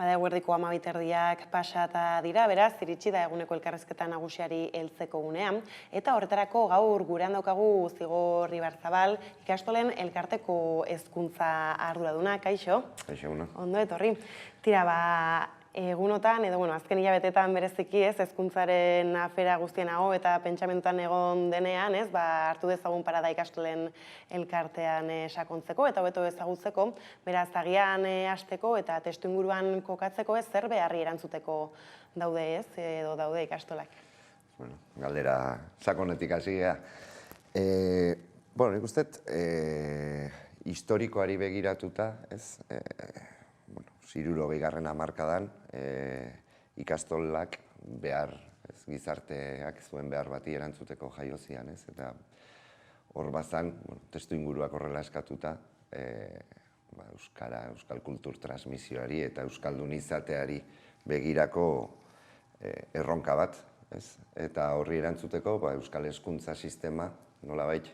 Bada eguerdiko 12:00 pasata dira, beraz, iritsi da eguneko elkarrizketa nagusiari heltzeko unean, eta horretarako gaur gurean daukagu Zigor Ibarzabal, ikastolen elkarteko hezkuntza arduraduna, kaixo? Kaixo, una. Ondo etorri. Tira, egunotan, edo, azken hilabetetan bereziki, hezkuntzaren afera guztienago eta pentsamentutan egon denean, hartu dezagun parada ikastolen elkartean sakontzeko eta hobeto ezagutzeko, beraz, agian hasteko eta testuinguruan kokatzeko zer beharri erantzuteko daude edo daude ikastolak. Bueno, galdera sakonetik hasi gea. Nik uste, historikoari begiratuta, hirurogeigarren hamarkadan ikastolak behar, gizarteak zuen behar bati erantzuteko jaio zian, eta hor bazan, testu inguruak horrela eskatuta, euskal kultur transmisioari eta euskaldun izateari begirako erronka bat, eta horri erantzuteko euskal hezkuntza sistema nolabait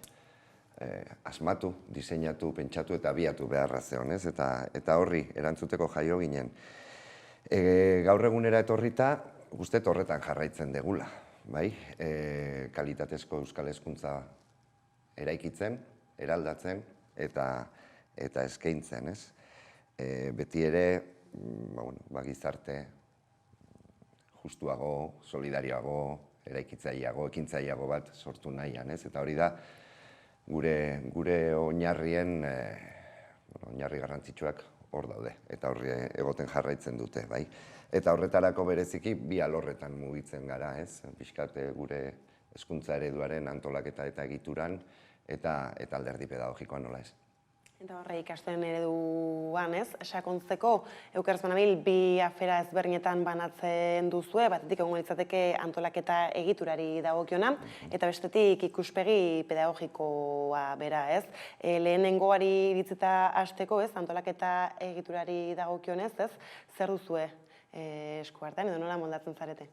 asmatu, diseinatu, pentsatu eta abiatu beharra zeon, eta horri erantzuteko jaio ginen. Gaur egunera etorrita, uste horretan jarraitzen degula, kalitatezko euskal hezkuntza eraikitzen, eraldatzen eta eskaintzen, beti ere gizarte justuago, solidarioago, eraikitzaileago, ekintzaileago bat sortu nahian, eta hori da gure oinarrien, oinarri garrantzitsuak hor daude, eta horri egoten jarraitzen dute, bai. Eta horretarako bereziki bi alorretan mugitzen gara, pixkat gure hezkuntza ereduaren antolaketa eta egituran, eta alderdi pedagogikoan nola ez. Eta horre ikastolen ereduan, sakontzeko, eukeraz banabil, bi afera ezberdinetan banatzen duzue, batetik egongo litzateke antolaketa egiturari dagokiona, eta bestetik ikuspegi pedagogikoa bera, lehenengoari iritzita hasteko, antolaketa egiturari dagokionez, zer duzue esku hartan, edo nola moldatzen zarete?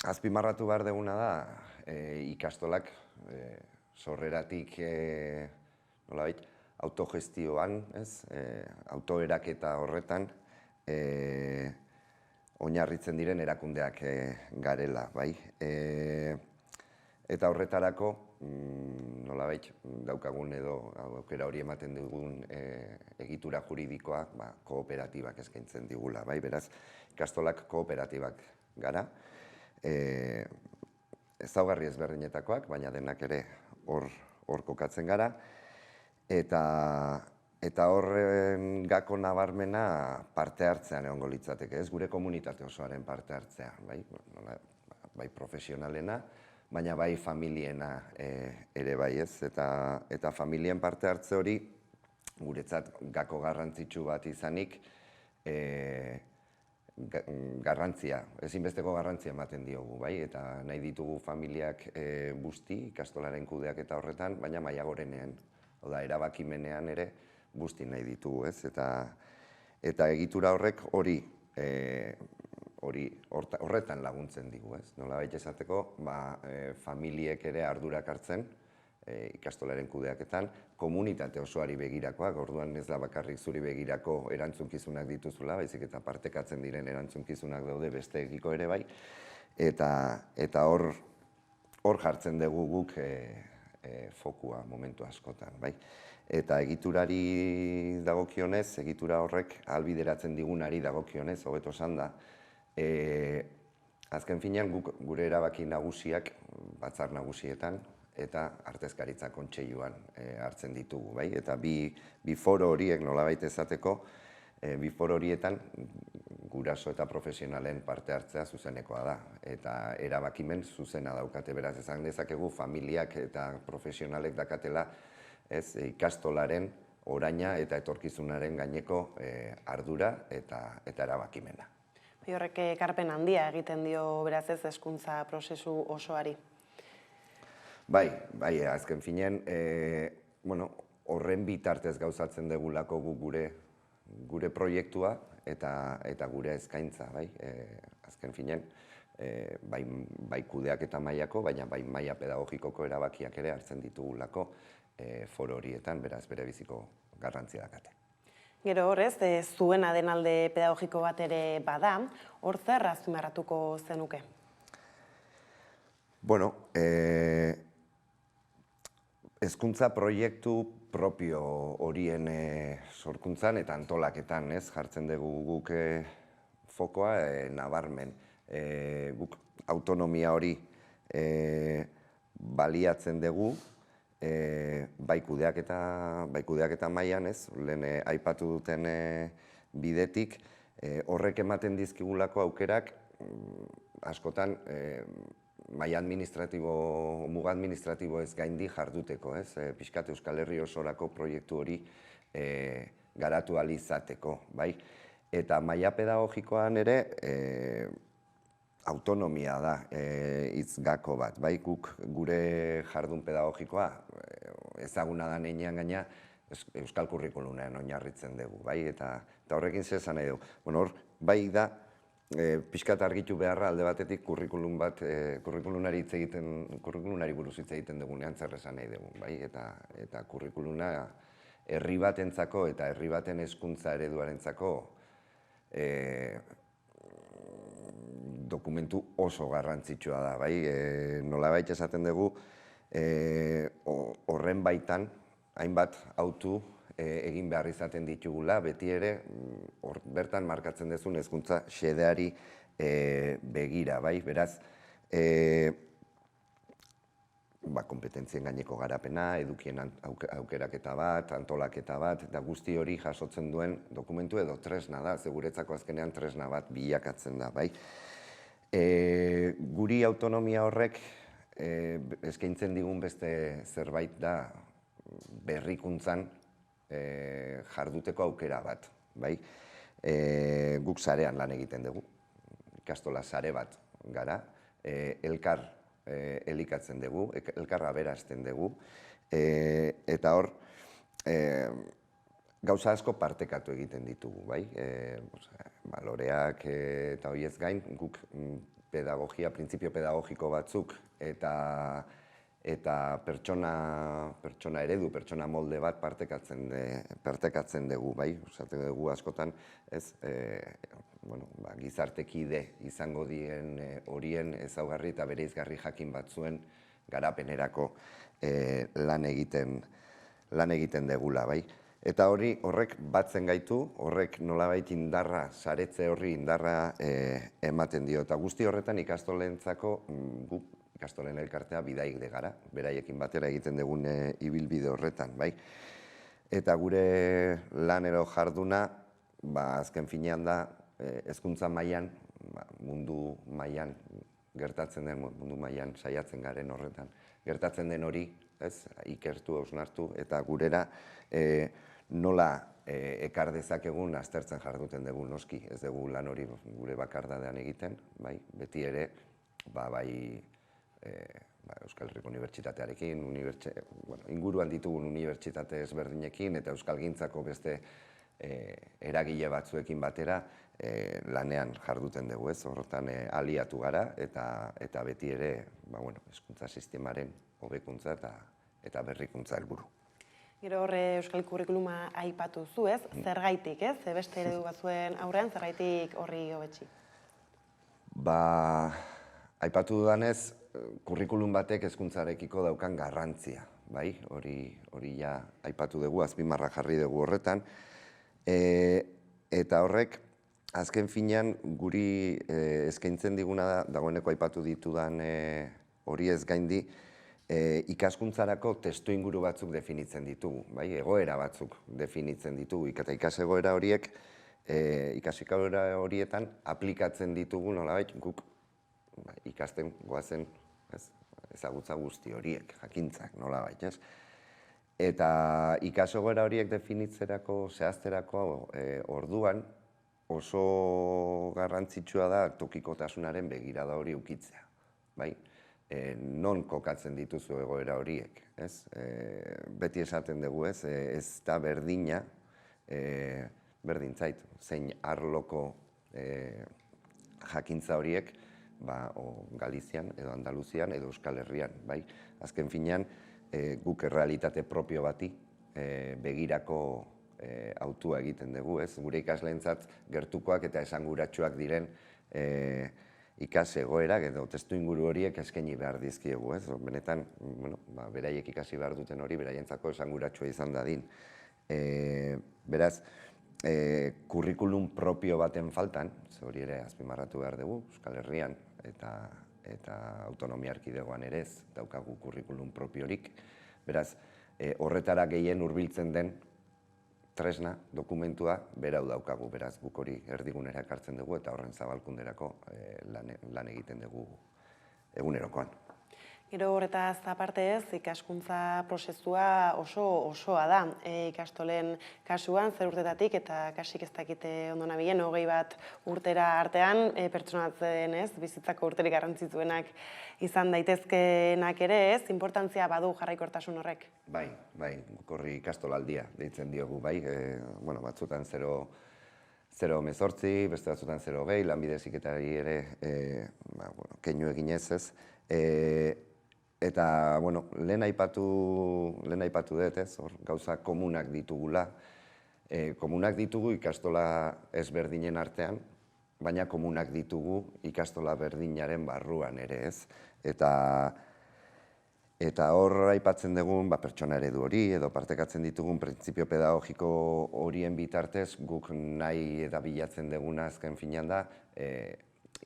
Azpimarratu behar deguna da, ikastolak sorreratik autogestioan, autoeraketa horretan, oinarritzen diren erakundeak garela, bai. Eta horretarako, daukagun edo aukera hori ematen dugun egitura juridikoa kooperatibak eskaintzen digula, bai. Beraz, ikastolak kooperatibak gara, ezaugarri ezberdinetakoak, baina denak ere hor kokatzen gara, eta horren gako nabarmena parte hartzean egongo litzateke, gure komunitate osoaren parte hartzea, bai profesionalena, baina bai familiena ere bai, eta familien parte hartze hori guretzat gako garrantzitsu bat izanik, ezinbesteko garrantzia ematen diogu, eta nahi ditugu familiak busti, ikastolaren kudeak eta horretan, baina maila gorenean, erabakimenean ere busti nahi ditugu, eta egitura horrek horretan laguntzen digu, nolabait esateko, familiek ere ardurak hartzen, ikastolaren kudeaketan, komunitate osoari begirakoak, orduan ez da bakarrik zuri begirako erantzunkizunak dituzula, baizik eta partekatzen diren erantzunkizunak daude besteekiko ere bai, eta hor jartzen dugu guk fokua momentu askotan, bai. Eta egiturari dagokionez, egitura horrek ahalbideratzen digunari dagokionez, hobeto esan da, azken finean gure erabaki nagusiak batzar nagusietan, eta artezkaritza kontseiluan hartzen ditugu, bai? Eta bi foro horiek nolabait esateko, bi foro horietan guraso eta profesionalen parte hartzea zuzenekoa da, eta erabakimen zuzena daukate, beraz esan dezakegu familiak eta profesionalek dakatela ikastolaren oraina eta etorkizunaren gaineko ardura eta erabakimena. Horrek ekarpen handia egiten dio beraz hezkuntza prozesu osoari. Bai, azken finean, horren bitartez gauzatzen degulako gure proiektua eta gure eskaintza, bai. Azken finean, bai kudeak eta mailako, baina bai maila pedagogikoko erabakiak ere hartzen ditugulako foro horietan, beraz bere biziko garrantzia dakate. Gero horrez, zuena den alde pedagogiko bat ere bada, hor zer azpimarratuko zenuke? Bueno, hezkuntza proiektu propio horien sorkuntzan eta antolaketan, ez, jartzen dugu guk fokoa nabarmen. Guk autonomia hori baliatzen dugu, bai kudeaketa mailan, ez, lehen aipatu duten bidetik, horrek ematen dizkigulako aukerak askotan maila administratibo, muga administratibo ez gaindi jarduteko, ez? Pixkat Euskal Herri osorako proiektu hori garatu ahal izateko, bai? Eta maila pedagogikoan ere autonomia da hitz gako bat, bai? Guk gure jardun pedagogikoa ezaguna da heinean gaina Euskal Kurrikulunean oinarritzen dugu, bai? Eta horrekin zer esan nahi dugu. Bueno, hor, bai da, pixkat argitu beharra alde batetik kurrikulunari buruz hitz egiten dugunean zer esan nahi dugu, bai? Eta kurrikuluna herri batentzako eta herri baten hezkuntza ereduarentzako dokumentu oso garrantzitsua da, bai? Nolabait esaten dugu horren baitan hainbat autu egin behar izaten ditugula, beti ere bertan markatzen duzun hezkuntza xedeari begira, bai? Beraz, kompetentzien gaineko garapena, edukien aukeraketa bat, antolaketa bat, eta guzti hori jasotzen duen dokumentu edo tresna da, ze guretzako azkenean tresna bat bilakatzen da, bai? Guri autonomia horrek eskaintzen digun beste zerbait da berrikuntzan jarduteko aukera bat, bai? Guk sarean lan egiten dugu, ikastola sare bat gara, elkar elikatzen dugu, elkar aberazten dugu, eta hor gauza asko partekatu egiten ditugu, bai? Baloreak eta horiez gain, guk pedagogia, printzipio pedagogiko batzuk eta pertsona eredu, pertsona molde bat partekatzen dugu, bai? Esaten dugu askotan, ez, gizartekide izango dien horien ezaugarri eta bereizgarri jakin batzuen garapenerako lan egiten degula, bai? Eta horrek batzen gaitu, horrek nolabait indarra, saretze horri indarra ematen dio. Eta guzti horretan ikastolentzako, guk ikastolen elkartea bidaide gara, beraiekin batera egiten dugun ibilbide horretan, bai? Eta gure lanero jarduna, azken finean da, hezkuntza mailan, mundu mailan gertatzen den, mundu mailan saiatzen garen horretan, gertatzen den hori, ez, ikertu, hausnartu, eta gurera nola ekar dezakegun aztertzen jarduten dugu noski, ez dugu lan hori gure bakardadean egiten, bai, beti ere, Euskal Herriko Unibertsitatearekin, inguruan ditugun unibertsitate ezberdinekin eta euskalgintzako beste eragile batzuekin batera lanean jarduten dugu, ez, horretan aliatu gara eta beti ere hezkuntza sistemaren hobekuntza eta berrikuntza helburu. Gero horre Euskal Kurrikuluma aipatu zu, ez? Zergaitik, ez? Beste eredu batzuen aurrean, zergaitik horri hobetsi? Aipatu dudanez, kurrikulum batek hezkuntzarekiko daukan garrantzia, bai? Hori ja aipatu dugu, azpimarra jarri dugu horretan. Eta horrek, azken finean, guri eskaintzen diguna da, dagoeneko aipatu ditudan hori ez gaindi, ikaskuntzarako testu inguru batzuk definitzen ditugu, bai? Egoera batzuk definitzen ditugu, eta ikasegoera horiek, ikasikagoera horietan aplikatzen ditugu nolabait guk ikasten goazen ezagutza guzti horiek, jakintzak nolabait, ez? Eta ikasegoera horiek definitzerako, zehazterako orduan oso garrantzitsua da tokikotasunaren begirada hori ukitzea, bai? Non kokatzen dituzu egoera horiek, ez? Beti esaten dugu, ez? Ez da berdina, berdintzait, zein arloko jakintza horiek, Galizian, edo Andaluzian, edo Euskal Herrian, bai? Azken finean, guk errealitate propio bati begirako autua egiten dugu, ez? Gure ikasleentzat gertukoak eta esanguratsuak diren ikas egoerak edo testu inguru horiek eskaini behar dizkiegu, ez? Benetan, beraiek ikasi behar duten hori, beraientzako esanguratsua izan dadin. Beraz, kurrikulum propio baten faltan, hori ere azpimarratu behar dugu, Euskal Herrian eta autonomia erkidegoan ere ez daukagu kurrikulum propiorik. Beraz, horretara gehien hurbiltzen den tresna, dokumentua, berau daukagu, beraz, guk hori erdigunera ekartzen dugu eta horren zabalkunderako lan egiten dugu egunerokoan. Gero horretaz aparte ez, ikaskuntza prozesua osoa da. Ikastolen kasuan, zer urtetatik eta kasik ez dakite ondo nabilen, 21 urtera artean, pertsonatzen ez, bizitzako urterik garrantzitsuenak izan daitezkenak ere ez, importantzia badu jarraikortasun horrek. Bai, guk horri ikastolaldia deitzen diogu, bai, batzutan 0,18, beste batzutan 0,20, lanbide heziketari ere keinu eginez ez. Eta, lehen aipatu dut, ez, gauza komunak ditugula. Komunak ditugu ikastola ezberdinen artean, baina komunak ditugu ikastola berdinaren barruan ere, ez. Eta hor aipatzen dugun pertsona eredu hori, edo partekatzen ditugun printzipio pedagogiko horien bitartez, guk nahi eta bilatzen duguna azken finean da,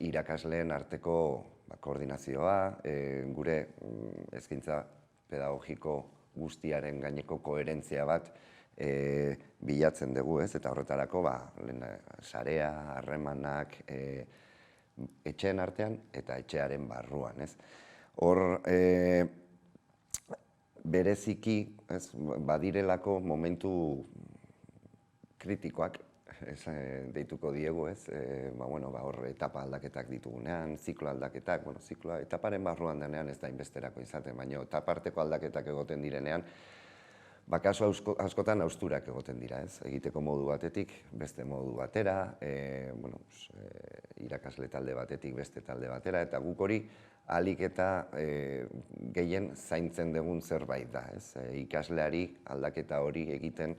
irakasleen arteko koordinazioa, gure eskaintza pedagogiko guztiaren gaineko koherentzia bat bilatzen dugu, ez? Eta horretarako, sarea, harremanak, etxeen artean eta etxearen barruan, ez? Hor, bereziki, badirelako momentu kritikoak, deituko diegu, ez? Hor etapa aldaketak ditugunean, ziklo aldaketak, etaparen barruan denean ez da inbesterako izaten, baina etaparteko aldaketak egoten direnean, kasu askotan hausturak egoten dira, ez? Egiteko modu batetik, beste modu batera, irakasle talde batetik, beste talde batera, eta guk hori ahalik eta gehien zaintzen dugun zerbait da, ez? Ikasleari aldaketa hori egiten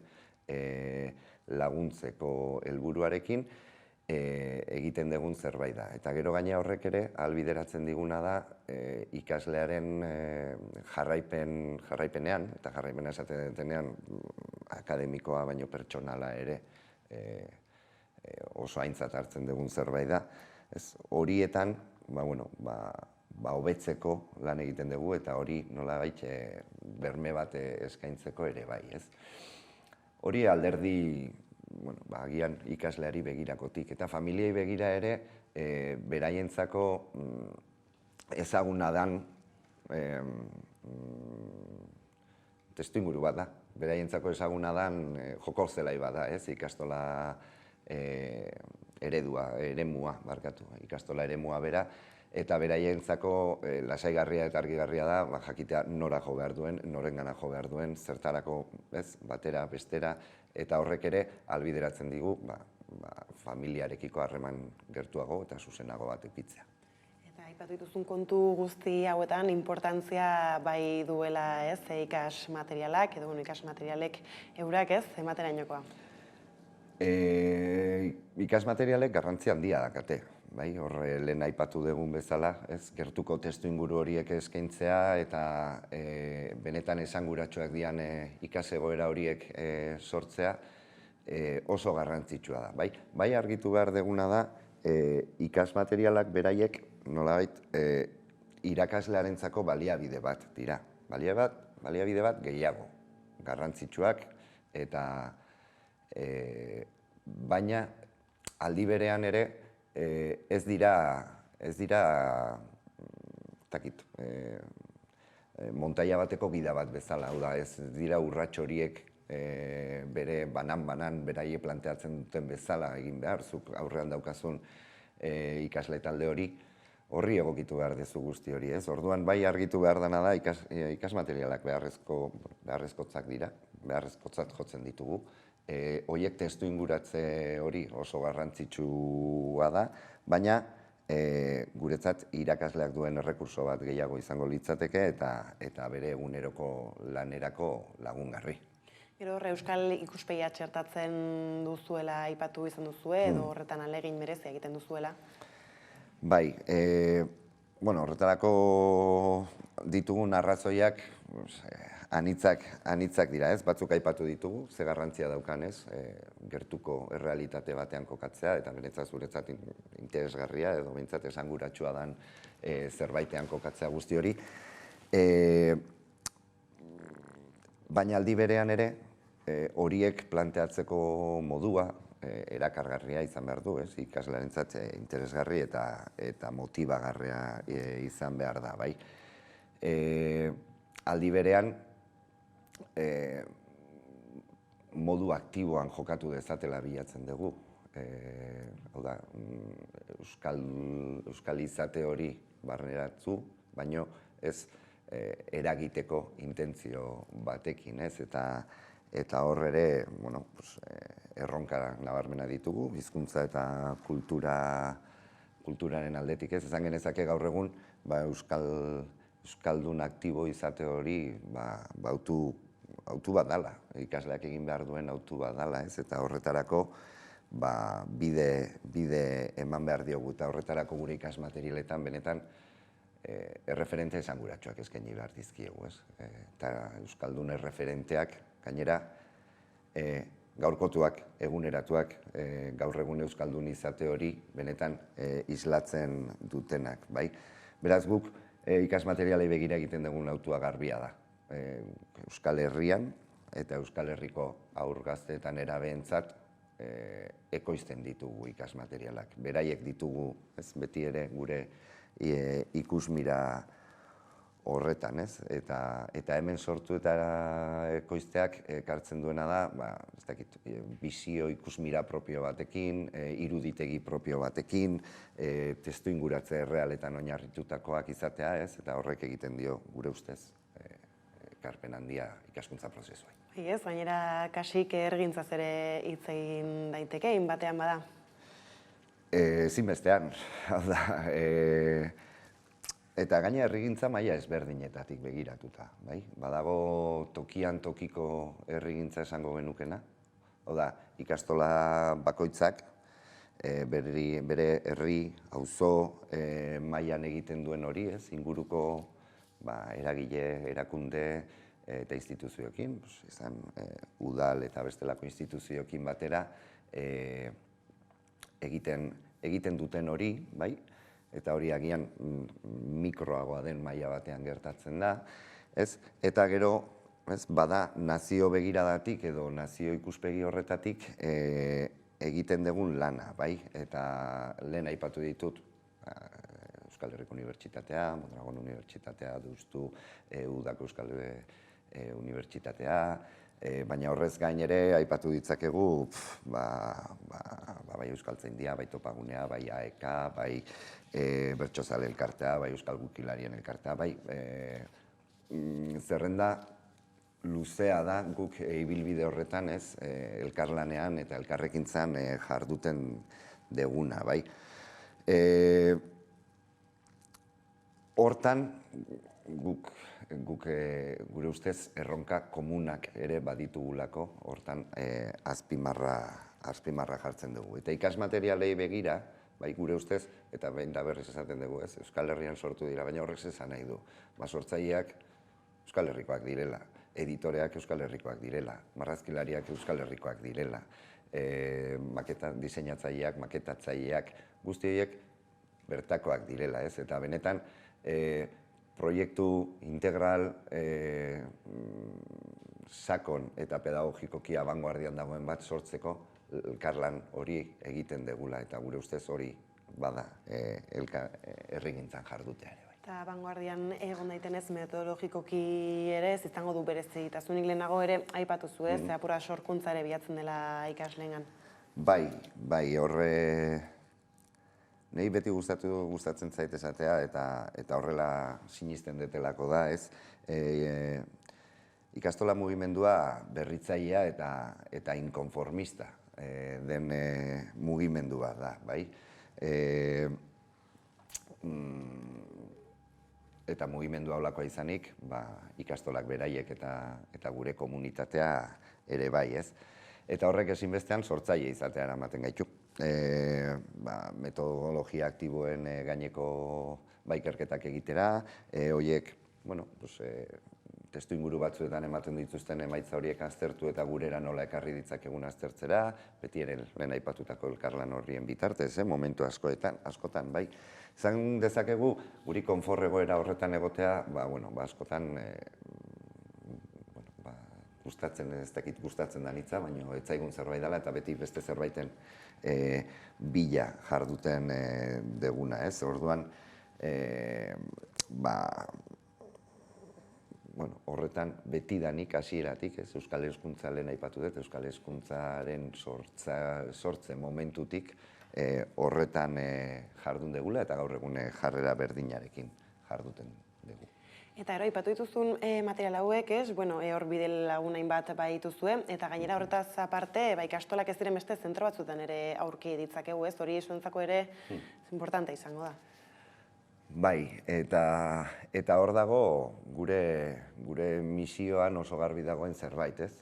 laguntzeko helburuarekin egiten dugun zerbait da. Eta gero gaina horrek ere ahalbideratzen diguna da ikaslearen jarraipenean, eta jarraipena esaten denean akademikoa baino pertsonala ere oso aintzat hartzen dugun zerbait da. Horietan, hobetzeko lan egiten dugu eta hori nolabait berme bat eskaintzeko ere bai, ez? Hori alderdi, agian ikasleari begirakotik, eta familiei begira ere, beraientzako ezaguna dan testuinguru bat da. Beraientzako ezaguna dan joko zelai bat da, ez? Ikastola ikastola eremua bera, eta beraientzako lasaigarria eta argigarria da, jakitea nora jo behar duen, norengana jo behar duen, zertarako, batera, bestera, eta horrek ere ahalbideratzen digu familiarekiko harreman gertuago eta zuzenago bat edukitzea. Eta aipatu dituzun kontu guzti hauetan inportantzia bai duela, ez, ikas materialak, edo ikas materialek eurak, ez, ematerainokoa? Ikas materialek garrantzia handia dakate. Hor lehen aipatu dugun bezala, gertuko testu inguru horiek eskaintzea eta benetan esanguratsuak dian ikas egoera horiek sortzea oso garrantzitsua da. Bai argitu behar duguna da, ikas materialak beraiek nolabait irakaslearentzako baliabide bat dira. Baliabide bat gehiago, garrantzitsuak eta baina aldi berean ere ez dira montaia bateko gida bat bezala, hau da, ez dira urrats horiek bere banan beraie planteatzen duten bezala egin behar, zuk aurrean daukazun ikasle talde horri egokitu behar dezu guzti hori, ez? Orduan bai argitu behar dena da ikas materialak beharrezkotzak dira, beharrezkotzat jotzen ditugu. Horiek testu inguratze hori oso garrantzitsua da, baina guretzat irakasleak duen errekurso bat gehiago izango litzateke eta bere eguneroko lanerako lagungarri. Gero hor, euskal ikuspegia txertatzen duzuela aipatu izan duzue, edo horretan alegin merezia egiten duzuela. Bai, horretarako ditugun arrazoiak anitzak dira, ez? Batzuk aipatu ditugu, ze garrantzia daukan, ez? Gertuko errealitate batean kokatzea, eta benetzat zuretzat interesgarria, edo behintzat esanguratsua dan zerbaitean kokatzea guzti hori. Baina aldi berean ere, horiek planteatzeko modua erakargarria izan behar du, ez? Ikaslearentzat interesgarri eta motibagarria izan behar da, bai? Aldi berean, modu aktiboan jokatu dezatela bilatzen dugu. Hau da, euskal izate hori barneratzu, baino ez eragiteko intentzio batekin, ez? Eta hor ere, erronka nabarmena ditugu, hizkuntza eta kulturaren aldetik, ez? Esan genezake gaur egun, euskaldun aktibo izate hori autu bat dala, ikasleak egin behar duen autu bat dala, ez? Eta horretarako bide eman behar diogu, eta horretarako gure ikasmaterialetan benetan erreferente esanguratsuak eskaini behar dizkiegu, ez? Eta euskaldun erreferenteak, gainera, gaurkotuak, eguneratuak, gaur egun euskaldun izate hori benetan islatzen dutenak, bai? Beraz guk ikasmaterialei begira egiten dugun autua garbia da. Euskal Herrian eta Euskal Herriko haur gazteetan erabeentzat ekoizten ditugu ikasmaterialak. Beraiek ditugu, ez, beti ere gure ikusmira horretan, ez? Eta hemen sortu eta ekoizteak ekartzen duena da, ez dakit, bizio ikusmira propio batekin, iruditegi propio batekin, testu inguratze errealetan oinarritutakoak izatea, ez? Eta horrek egiten dio, gure ustez, ekarpen handia ikaskuntza prozesuai. Ez, gainera kasik ergintzaz ere hitz egin daiteke, batean bada. Ezinbestean, hau da, eta gaina herrigintza maila ezberdinetatik begiratuta, bai? Badago tokian tokiko herrigintza esango genukena, hau da, ikastola bakoitzak bere herri, auzo mailan egiten duen hori, ez? Inguruko eragile, erakunde eta instituzioekin, izan udal eta bestelako instituzioekin batera egiten duten hori, bai? Eta hori agian mikroagoa den maila batean gertatzen da, ez? Eta gero, ez, bada nazio begiradatik edo nazio ikuspegi horretatik egiten dugun lana, bai? Eta lehen aipatu ditut, Euskal Herriko Unibertsitatea, Mondragon Unibertsitatea, Deustu, Udako Euskal Unibertsitatea, baina horrez gain ere aipatu ditzakegu bai Euskaltzaindia, bai Topagunea, bai AEK, bai Bertsozale elkartea, bai Euskal Gukilarien elkartea, bai zerrenda luzea da guk ibilbide horretan, ez, elkarlanean eta elkarrekintzan jarduten deguna, bai. Hortan, guk gure ustez erronka komunak ere baditugulako, hortan azpimarra jartzen dugu. Eta ikasmaterialei begira, bai gure ustez, eta behin da berriz esaten dugu, ez, Euskal Herrian sortu dira, baina horrek esan nahi du. Sortzaileak Euskal Herrikoak direla, editoreak Euskal Herrikoak direla, marrazkilariak Euskal Herrikoak direla, diseinatzaileak, maketatzaileak, guzti horiek bertakoak direla, ez? Eta benetan, proiektu integral, sakon eta pedagogikoki abangoardian dagoen bat sortzeko elkarlan hori egiten degula, eta gure ustez hori bada herrigintzan jardutea ere. Eta abangoardian egon daitenez metodologikoki ere ez izango du berezitasunik, lehenago ere aipatu zu, ez, apura sorkuntza ere bilatzen dela ikasleengan. Bai, horre nahi beti gustatzen zait esatea, eta horrela sinisten detelako da, ez? Ikastola mugimendua berritzailea eta inkonformista den mugimendua da, bai? Eta mugimendu haulakoa izanik, ikastolak beraiek eta gure komunitatea ere bai, ez? Eta horrek ezinbestean sortzaile izatea eramaten gaitu. Metodologia aktiboen gaineko ikerketak egitera, horiek, testu inguru batzuetan ematen dituzten emaitza horiek aztertu eta gurera nola ekarri ditzakegun aztertzera, beti ere lehen aipatutako elkarlan horrien bitartez, momentu askotan, bai. Izan dezakegu, guri konfort egoera horretan egotea, askotan gustatzen, ez dakit gustatzen da nitza, baina ez zaigun zerbait dela eta beti beste zerbaiten bila jarduten deguna, ez? Orduan, horretan betidanik hasieratik, ez Euskal Hezkuntza lehen aipatu dut, Euskal Hezkuntzaren sortze momentutik horretan jardun degula eta gaur egun jarrera berdinarekin jarduten dugu. Eta aipatu dituzun material hauek, hor bide lagunain bat dituzue, eta gainera horretaz aparte, ikastolak ez diren beste zentro batzutan ere aurki ditzakegu, ez? Hori zuentzako ere importante izango da. Bai, eta hor dago gure misioan oso garbi dagoen zerbait, ez?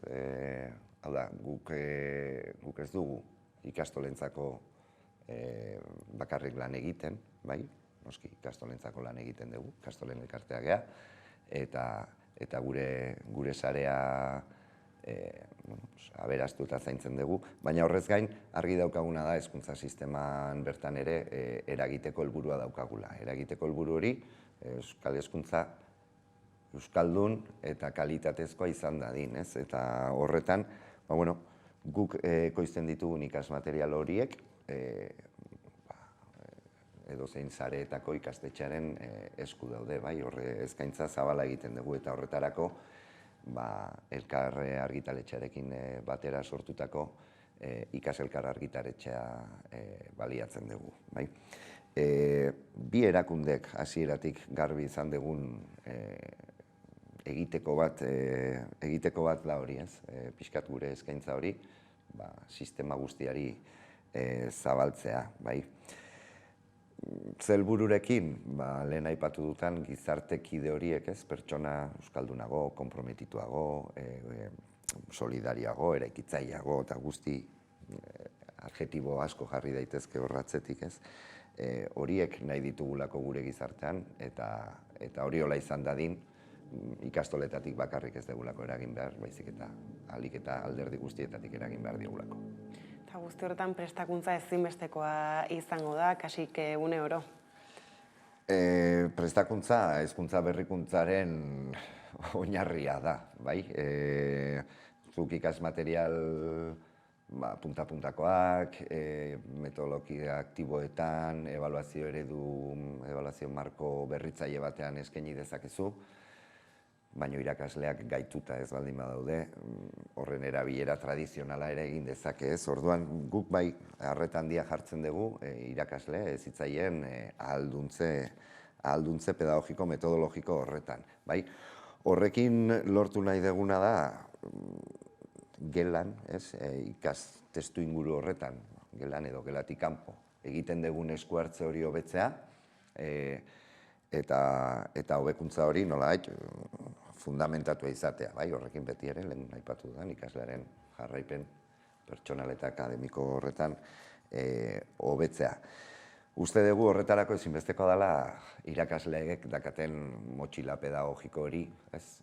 Hau da, guk ez dugu ikastolentzako bakarrik lan egiten, bai? Noski, ikastolentzako lan egiten dugu, ikastolen elkartea gea, eta gure sarea aberastu eta zaintzen dugu, baina horrez gain argi daukaguna da hezkuntza sisteman bertan ere eragiteko helburua daukagula. Eragiteko helburu hori Euskal Hezkuntza euskaldun eta kalitatezkoa izan dadin, ez? Eta horretan, guk ekoizten ditugun ikasmaterial horiek edozein sareetako ikastetxearen esku daude, bai, horre eskaintza zabala egiten dugu eta horretarako elkar argitaletxearekin batera sortutako ikaselkar argitaletxea baliatzen dugu, bai. Bi erakundek hasieratik garbi izan dugun egiteko bat da hori, ez? Pixkat gure eskaintza hori, sistema guztiari zabaltzea, bai. Zelbururekin, lehen aipatu dutan gizartekide horiek, ez, pertsona euskaldunago, konprometituago, solidariago, eraikitzaileago eta guzti adjektibo asko jarri daitezke horratzetik, ez, horiek nahi ditugulako gure gizartean eta hori hola izan dadin ikastoletatik bakarrik ez dugulako eragin behar, baizik eta ahalik eta alderdi guztietatik eragin behar digulako. Guzti horretan prestakuntza ezinbestekoa izango da, kasik une oro? Prestakuntza, hezkuntza berrikuntzaren oinarria da, bai? Zuk ikasmaterial punta-puntakoak, metodologia aktiboetan, ebaluazio eredu, ebaluazio marko berritzaile batean eskaini dezakezu, baina irakasleak gaituta ez baldin badaude, horren erabilera tradizionala ere egin dezake, ez? Orduan guk bai arreta handia jartzen dugu irakasle hezitzaileen ahalduntze pedagogiko metodologiko horretan, bai? Horrekin lortu nahi duguna da gelan, ez? Ikastestu inguru horretan, gelan edo gelatik kanpo egiten dugun esku hartze hori hobetzea, eta hobekuntza hori nolabait fundamentatua izatea, bai, horrekin beti ere, lehen aipatu dudan, ikaslearen jarraipen pertsonal eta akademiko horretan hobetzea. Uste dugu horretarako ezinbesteko dela irakasleek dakaten motxila pedagogiko hori, ez,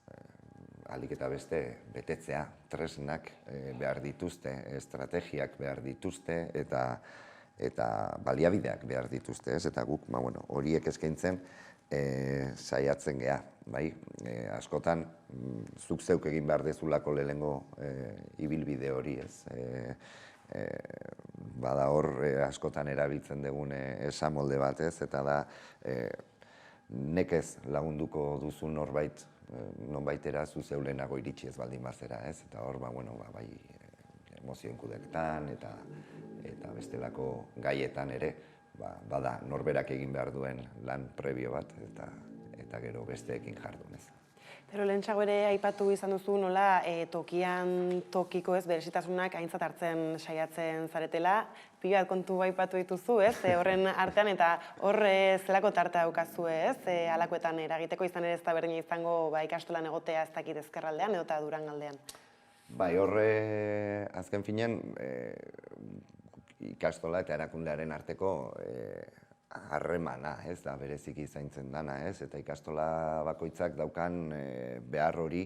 ahalik eta beste betetzea, tresnak behar dituzte, estrategiak behar dituzte eta baliabideak behar dituzte, ez, eta guk horiek eskaintzen saiatzen geha, bai, askotan zuk zeuk egin behar dezulako lehenengo ibilbide hori, ez. Bada hor askotan erabiltzen dugun esamolde bat, ez, eta da nekez lagunduko duzu norbait, nonbaitera zu zeu lehenago iritsi ez baldin bazera, ez, eta hor, bai, emozioen kudeketan eta bestelako gaietan ere, bada norberak egin behar duen lan prebio bat eta gero besteekin jardun, ez. Pero lehentxago ere aipatu izan duzu nola tokian tokiko ez berezitasunak aintzat hartzen saiatzen zaretela, pila bat kontu aipatu dituzu, ez, horren artean eta hor zelako tartea daukazue, ez, halakoetan eragiteko izan ere ez da berdina izango ikastolan egotea ez dakit ezkerraldean edo eta Durangaldean. Bai, horre azken finean ikastola eta erakundearen arteko harremana, ez da bereziki zaintzen dana, ez? Eta ikastola bakoitzak daukan behar hori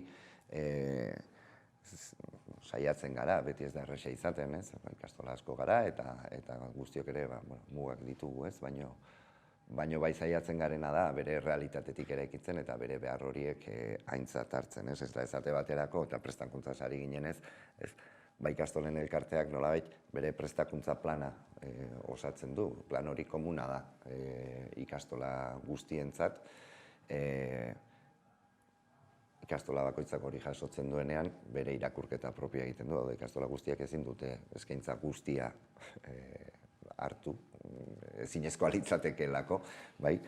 saiatzen gara, beti ez da erresa izaten, ez? Ikastola asko gara eta guztiok ere mugak ditugu, ez? Baino bai saiatzen garena da bere realitatetik eraikitzen eta bere behar horiek aintzat hartzen, ez? Ez da esate baterako eta prestakuntzaz ari ginenez, ez? Ba ikastolen elkarteak nolabait bere prestakuntza plana osatzen du. Plan hori komuna da ikastola guztientzat. Ikastola bakoitzak hori jasotzen duenean, bere irakurketa propioa egiten du. Ikastola guztiak ezin dute eskaintza guztia hartu, ezinezkoa litzatekeelako, bai?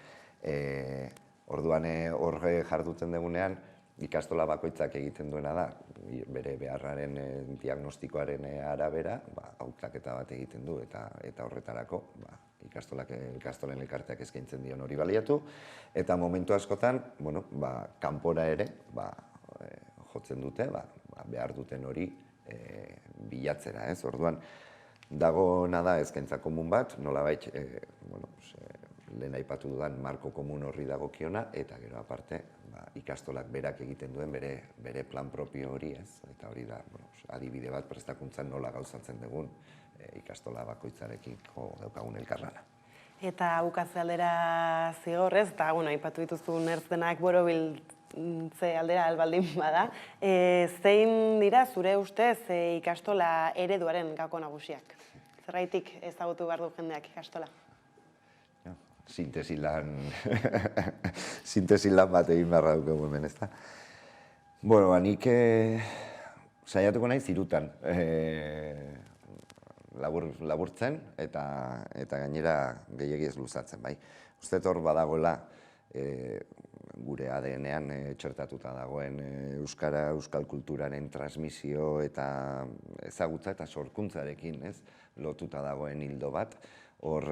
Orduan horre jarduten dugunean, ikastola bakoitzak egiten duena da, bere beharraren diagnostikoaren arabera, hautaketa bat egiten du eta horretarako ikastolen elkarteak eskaintzen dion hori baliatu, eta momentu askotan, kanpora ere jotzen dute, behar duten hori bilatzera, ez? Orduan, dagoena da eskaintza komun bat, nolabait, lehen aipatu dudan marko komun horri dagokiona, eta gero aparte, ikastolak berak egiten duen bere plan propio hori, ez? Eta hori da, adibide bat prestakuntzan nola gauzatzen dugun ikastola bakoitzarekiko daukagun elkarlana. Eta bukatze aldera zigorrez, eta aipatu dituzu nertzenak borobiltze aldera albaldin bada, zein dira zure ustez ikastola ereduaren gako nagusiak? Zergaitik ezagutu behar du jendeak ikastola? Sintesi lan bat egin beharra dugu hemen, ez da? Bueno, nik saiatuko naiz hirutan laburtzen eta gainera gehiegi ez luzatzen, bai. Uste hor badagoela gure ADN-ean txertatuta dagoen euskal kulturaren transmisio eta ezagutza eta sorkuntzarekin, ez? Lotuta dagoen ildo bat, hor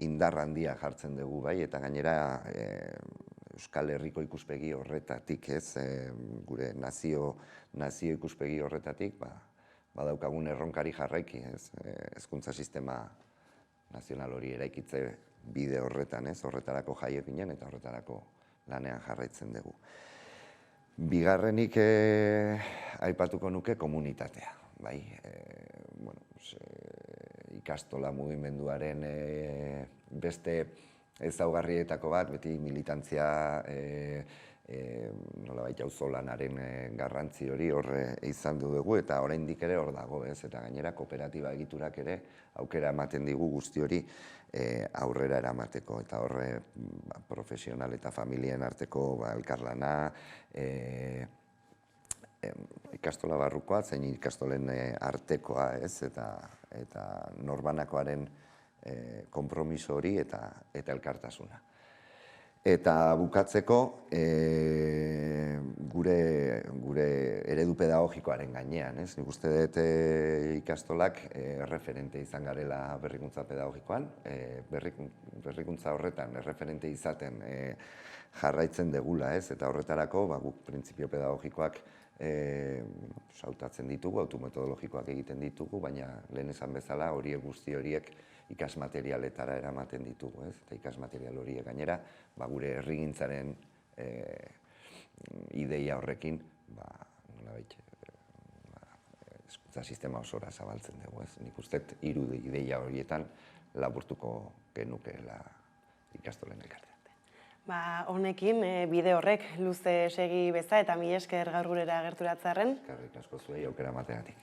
indar handia jartzen dugu, bai, eta gainera Euskal Herriko ikuspegi horretatik, ez, gure nazio ikuspegi horretatik, badaukagun erronkari jarraiki, ez, hezkuntza sistema nazional hori eraikitze bide horretan, ez, horretarako jaio ginen eta horretarako lanean jarraitzen dugu. Bigarrenik aipatuko nuke komunitatea, bai, ikastola mugimenduaren beste ezaugarrietako bat, beti militantzia nolabait auzolanaren garrantzi hori hor izan dugu eta oraindik ere hor dago, ez? Eta gainera kooperatiba egiturak ere aukera ematen digu guzti hori aurrera eramateko eta hor profesional eta familien arteko elkarlana, ikastola barrukoa, zein ikastolen artekoa, ez, eta norbanakoaren konpromiso hori eta elkartasuna. Eta bukatzeko, gure eredu pedagogikoaren gainean, ez? Nik uste dut ikastolak erreferente izan garela berrikuntza pedagogikoan, berrikuntza horretan erreferente izaten jarraitzen degula, ez? Eta horretarako, guk printzipio pedagogikoak sautatzen ditugu, autometodologikoak egiten ditugu, baina lehen esan bezala horiek guzti horiek ikasmaterialetara eramaten ditugu, ez? Eta ikasmaterial horiek gainera, gure herrigintzaren ideia horrekin, nolabait, hezkuntza sistema osora zabaltzen dugu, ez? Nik uste hiru ideia horietan laburtuko genukeela ikastolen elkartea. Honekin, bide horrek luze segi beza eta mila esker gaur gurera gerturatzearren. Eskerrik asko zuei aukera emateagatik.